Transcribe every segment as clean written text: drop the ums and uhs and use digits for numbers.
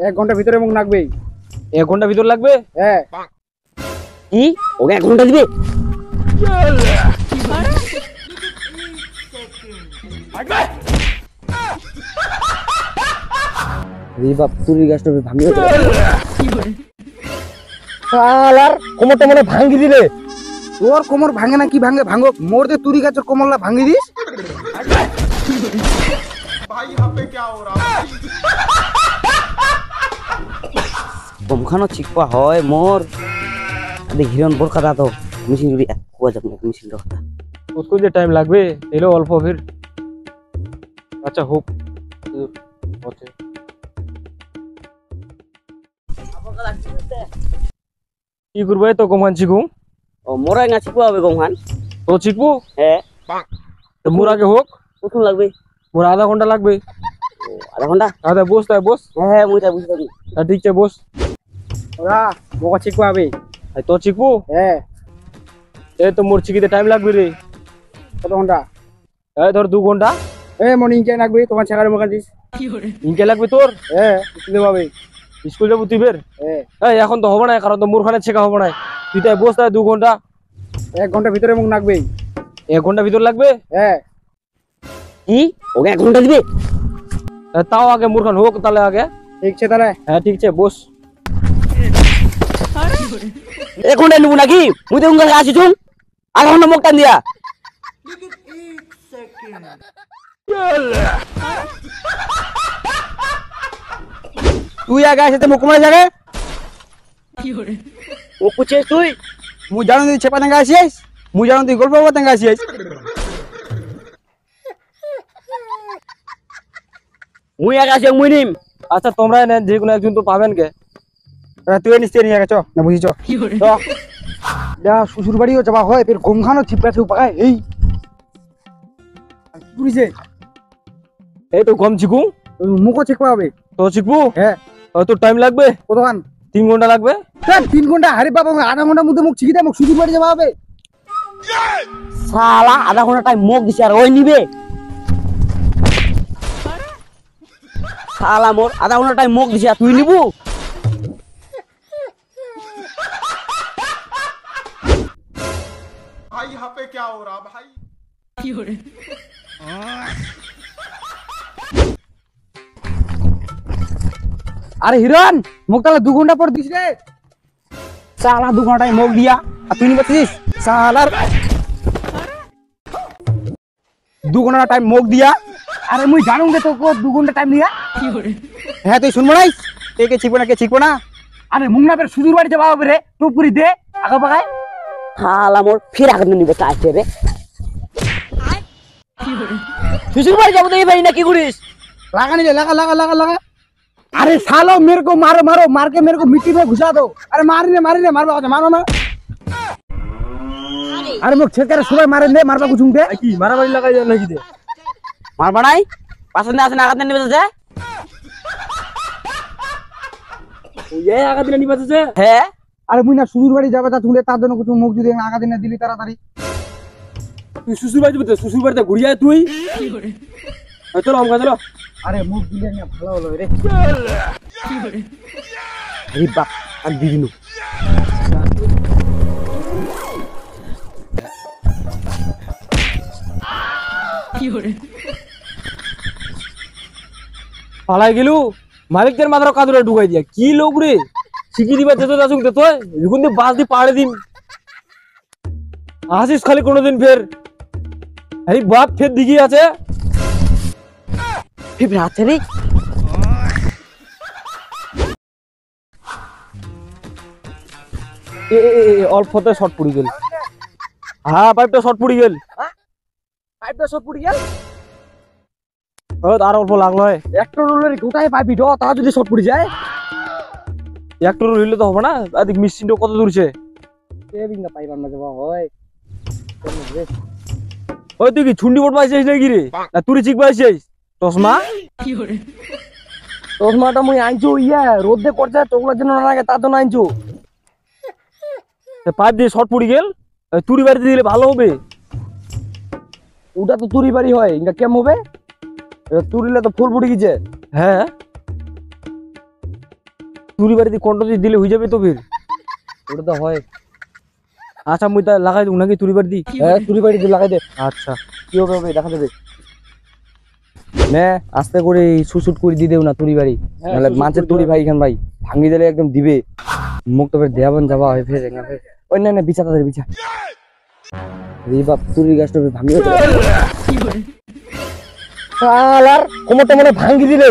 1 ঘন্টা ভিতরে মুখ নাকবেই। 1 ঘন্টা ভিতর লাগবে? হ্যাঁ। কি ওকে 1 ঘন্টা দিবে? বাপ তুরি গাছটা ভাঙি শালার কোমরটা মনে ভাঙি দিলে। তোর কোমর ভাঙে না কি ভাঙে ভাঙো, মোর দে তুরি গাছের কোমরলা ভাঙি দিস। भाई यहाँ पे क्या हो रहा है? বমখানো চিকপা হয় মোর আরে হিরণ বড় কথা তো মেশিন জুড়ি কোয়া যাব না মেশিন কথা उसको যে টাইম লাগবে এলো অল্প ফির। আচ্ছা হোক ওকে কি করবে তো কমান চিকু? ও মোরা না চিকপা হবে গমখান তো চিকু হ্যাঁ তো মোর আগে হোক। কতক্ষণ লাগবে? মোর আধা ঘন্টা লাগবে। আধা ঘন্টা? আধা বস তাই বস। হ্যাঁ মুইটা বুঝতে পারি। ঠিক আছে বস। ওরা বকা চিকু হবে। তো চিকু হ্যাঁ। এই তো মোর চিকিতে টাইম লাগবে রে। কত ঘন্টা? এই ধর 2 ঘন্টা। মর্নিং কে নাকবে তোমার ছেকারে মুখ দিস। ইনকে লাগবে তোর? স্কুলে যাবে। স্কুল যাবো তুই বের? এই এখন তো হবে না, কারণ তো মোর খানে ছেকা হবে না। তুই তাই বস তাই 2 ঘন্টা। 1 ঘন্টা ভিতরে মুখ নাকবেই। 1 ঘন্টা ভিতর লাগবে? কি ওকে 1 ঘন্টা দিবে? তাও আগে মোর খান হোক তাহলে আগে। ঠিক আছে তাহলে। হ্যাঁ ঠিক আছে বস। 1 ঘন্টা নেবো নাকি? মুই তো উঙ্গাল আসি চুন আধা ঘন্টা মুখ টান দিয়া। তুই আগে আসে মুখ মারা যাবে। ও পুছিস তুই? মুই জানো তুই চেপা দেঙ্গা আসিস, মুই জানো তুই গল্প করতে দেঙ্গা আসিস। মুই আগে আসি মুই নিম। আচ্ছা তোমরা নেন, যে কোনো একজন তো পাবেন কে। তুই নিস নিয়ে গেছ না বুঝিছ শ্বশুর বাড়িও যাবা হয় ফের গমখানো চিপকা পায় এই পুরিছে। এই তো কম চিকু মুখও চেক হবে। তো চিকু হ্যাঁ তো টাইম লাগবে? কতক্ষণ? 3 ঘন্টা লাগবে। 3 ঘন্টা? আরে বাবা আধা ঘন্টার মধ্যে মুখ চিকিতে মুখ শ্বশুর বাড়ি যাওয়া হবে। শালা আধা ঘন্টা টাইম মুখ দিছে আর ওই নিবে? শালা মোর আধা ঘন্টা টাইম মুখ দিছে আর তুই নিবু? भाई यहाँ पे क्या हो रहा भाई? আরে হিরণ মুখ তাহলে 2 ঘন্টা পর দিস রে। শালা 2 ঘন্টায় মুখ দিয়া আর তুই নিবাছিস। শালার 2 ঘন্টা টাইম মুখ দিয়া। আরে মুই জানুম রে তো 2 ঘন্টা টাইম দিয়া। হ্যাঁ তুই শুনবো নাই কে চিকবো না কে চিকবো না। আরে মুখ না ফের শ্বশুর বাড়ি যাওয়া হবে রে। তুই পুরি দে আগা পাকায়। শালা মোর ফির আগে নিবে চাইছে রে। শ্বশুর বাড়ি যাবো তো এই বাড়ি না কি করিস? लगाने दे लगा लगा लगा लगा। अरे सालो मेरे को मारो मारो मार के मेरे को मिट्टी में घुसा दो। अरे मारने मारवा मारो ना। अरे मुझे छेद कर सुबह मारे दे मारवा कुछ उनके কি মারামারি লাগাই দেন নাকি? দে মার বানাই পাছন আসে না আগাতে নিবে যে। ওই আগা দিনে নিবাছে। হ্যাঁ अरे मुई ना सुदूर बाड़ी जाबे ता तुले तार जन कुछ मुख যদি আগা দিনে দিলি তাড়াতাড়ি। তুই শ্বশুর বাড়ি যাবি তো? শ্বশুর বাড়িতে ঘুরে যায় তুই। চলো আমকা চলো। अरे मुख দিলে না ভালো হলো রে। আরে বাপ আর দিদিনু পালাই গেলু মালিকদের মাথার কাদুরে ঢুকাই দিয়া। কি লোক রে শিখি দিবা যেত আসুক দে তুই যখন দি বাস দি পাড়ে দিন আসিস খালি কোনোদিন ফের। আরে বাপ ফের দিঘি আছে ফির আছে রে। অল্পতে শর্ট পড়ি গেল। হ্যাঁ পাইপটা শর্ট পড়ি গেল। পাইপটা সব পুড়ি গেল। আর অল্প লাগলো। একটা রোলের গোটায় পাইপি ড তা যদি শর্ট পড়ি যায় একটু হইলে তো হবে না। এদিক মেশিনটা কত দূরছে? কেবিং না পাইবাম না যাবা হয়। ওই তুই কি ছুন্ডি বোট পাইছিস নাকি রে? না তুই চিক পাইছিস? চশমা চশমাটা মুই আনছো ইয়া রোদ দে করছে চোখলার জন্য না লাগে তার জন্য আনছো। পাইপ দিয়ে শর্ট পড়ি গেল। তুরি বাড়িতে দিলে ভালো হবে। ওটা তো তুরি বাড়ি হয় এটা কেমন হবে? তুরিলে তো ফুল ফুটে গেছে। হ্যাঁ তুরি বাড়িতে কন্ট দিলে হয়ে যাবে তো ফির ওটা তো হয়। আচ্ছা মুই তা লাগাই দেবো নাকি তুরি বাড়ি হ্যাঁ তুরি বাড়িতে লাগাই দে। আচ্ছা কি হবে হবে দেখা যাবে। নে আস্তে করে সুসুট করে দিয়ে দেও না তুরি বাড়ি, হ্যাঁ, নাহলে সুসুট মাছের করে তুরি দেব। ভাই এখান ভাই ভাঙি দিলে একদম দিবে মুখ তো ফের দেয়াবন যাবা হয় ফের এখানে ফের। ওই না না বিছা তাদের বিছা রে বাপ তুরি গাছটা ভাঙি আর কোমরটা মনে ভাঙি দিলে।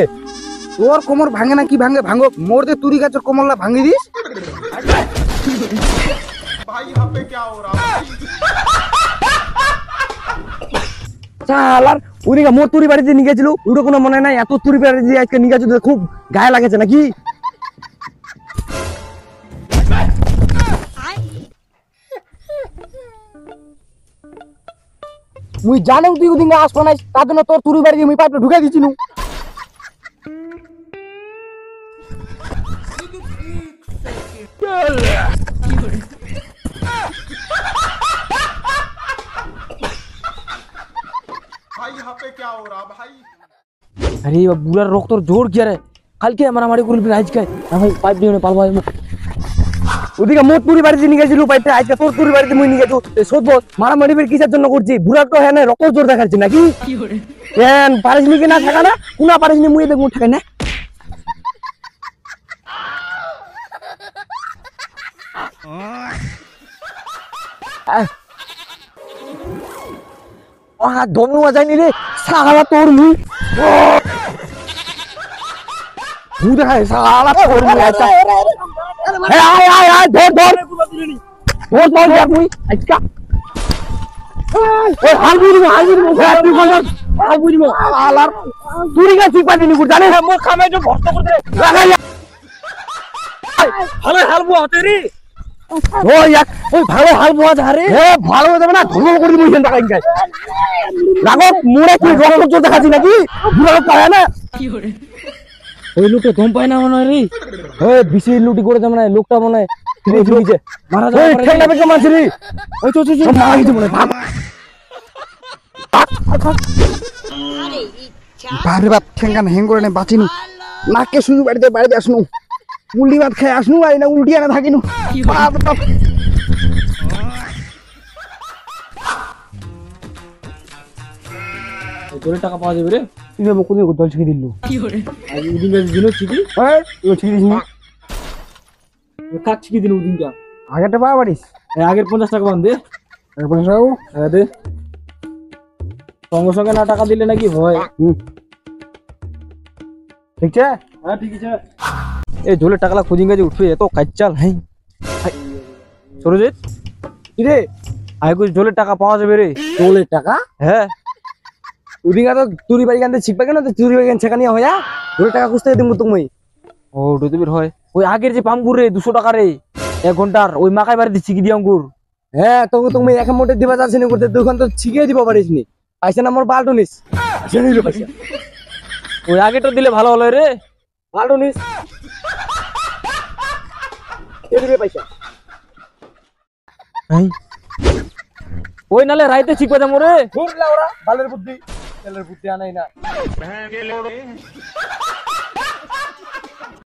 তোর কোমর ভাঙে না কি ভাঙে ভাঙো, মোর যে তুরি গাছের কোমরলা ভাঙি দিস। भाई यहाँ पे क्या हो रहा है শালার ওদিকে মোর তুরি বাড়িতে নিয়ে গেছিল, ওটা কোনো মনে নাই এত তুরি বাড়িতে আজকে নিয়ে গেছিল, খুব গায়ে লাগেছে নাকি? মুই জানেও তুই ওদিকে আসবো না, তার জন্য তোর তুরি বাড়ি আমি পাইপটা ঢুকাই দিচ্ছি। भाई यहाँ पे क्या हो रहा भाई আরে বুড়ার রক্তর জোর কি আরে কালকে মারামারি করবি আজকে না ভাই পাইপ দিয়ে পালবো ভাই ওদিকে মোর তুরি বাড়িতে নিয়ে গেছিল পাইপটা, আজকে তোর তুরি বাড়িতে মুই নিয়ে গেছো শোধ মারামারি বের কিসের জন্য করছি? বুড়ার তো হ্যাঁ রক্ত জোর দেখাচ্ছি নাকি? কেন পারিস নি কি না থাকা না কোনা পারিস নি মুই দেখবো ঠাকাই না। দমনুয়া যায়নি রে সালা তোর মুই ভূত দেখায় সালা তোর মুই আজকা আয় আয় আয় ধর ধর ধর ধর যা মুই আজকা ওই হালবুড়ি তুই কোন হালবুড়ি আলার তুই গা ঠিক পাবি নি জানে মোর খামে যে ভর্ত করতে লাগাই ভালো হালবো হতে রে ওই এক ওই ভালো হাল বোয়া যা রে এ ভালো দেবে না ধর্ম করে দিবি এখান টাকা লাগো মোরে কি রক্ত জোর দেখাচ্ছি নাকি বুড়া লোক পায় না এই লোকে দম পায় না মনে হয় রে ওই বিশি লুটি করে দেব না লোকটা মনে হয় ফিরে চলেছে মারা ওই যাবে ঠেঙ্গা বেকে মারছি রে ওই চল চল সব মারা গেছে মনে হয় বারে বাপ ঠেঙ্গান হেং করে নে বাঁচিনু, নাকে শুধু বাড়িতে বাড়িতে আসনু, উল্টি ভাত খাই আসনু আর না উল্টি আনা থাকিনু। বাপ বাপ। তোর টাকা পাওয়া যাবে রে তুই যাবো কোথায় দল ছিঁড়ে দিল আজ উদিন দিন চিকি তুই ছিঁড়ে দিস নি কাক চিকি দিন উদিনটা আগেরটা পাওয়া পারিস আগের 50 টাকা বান দে এরপরে সব হ্যাঁ দে সঙ্গে সঙ্গে না টাকা দিলে নাকি হয় ঠিক আছে। হ্যাঁ ঠিক আছে এই ঝোলের টাকালা খুঁজিং গাছে উঠবে এত কাইচাল হ্যাঁ সরজিৎ কি রে আয় কুছ ঝোলের টাকা পাওয়া যাবে রে তোলের টাকা হ্যাঁ ওদিকে তো তুরি বাড়ি গান শিখবে কেন তো তুরি বাড়ি গান শেখানি হয়া তোর টাকা খুঁজতে দিব তুমি ও ডুতুবির হয় ওই আগের যে পামগুর রে 200 টাকা রে 1 ঘন্টার ওই মাকাই বাড়ি দিচ্ছি কি দি অঙ্কুর হ্যাঁ তোকে তুমি এক মোটে দিবা যাচ্ছে না করতে 2 ঘন্টা শিখিয়ে দিব পারিস নি পয়সা না মোর পাল্টো নিস জেনে নিল পয়সা ওই আগেটা দিলে ভালো হলো রে পাল্টো নিস কে দিবে পয়সা ওই নালে রাইতে শিখবা যাবো রে ঘুরলা ওরা বালের বুদ্ধি তেলের বুদ্ধি আনাই না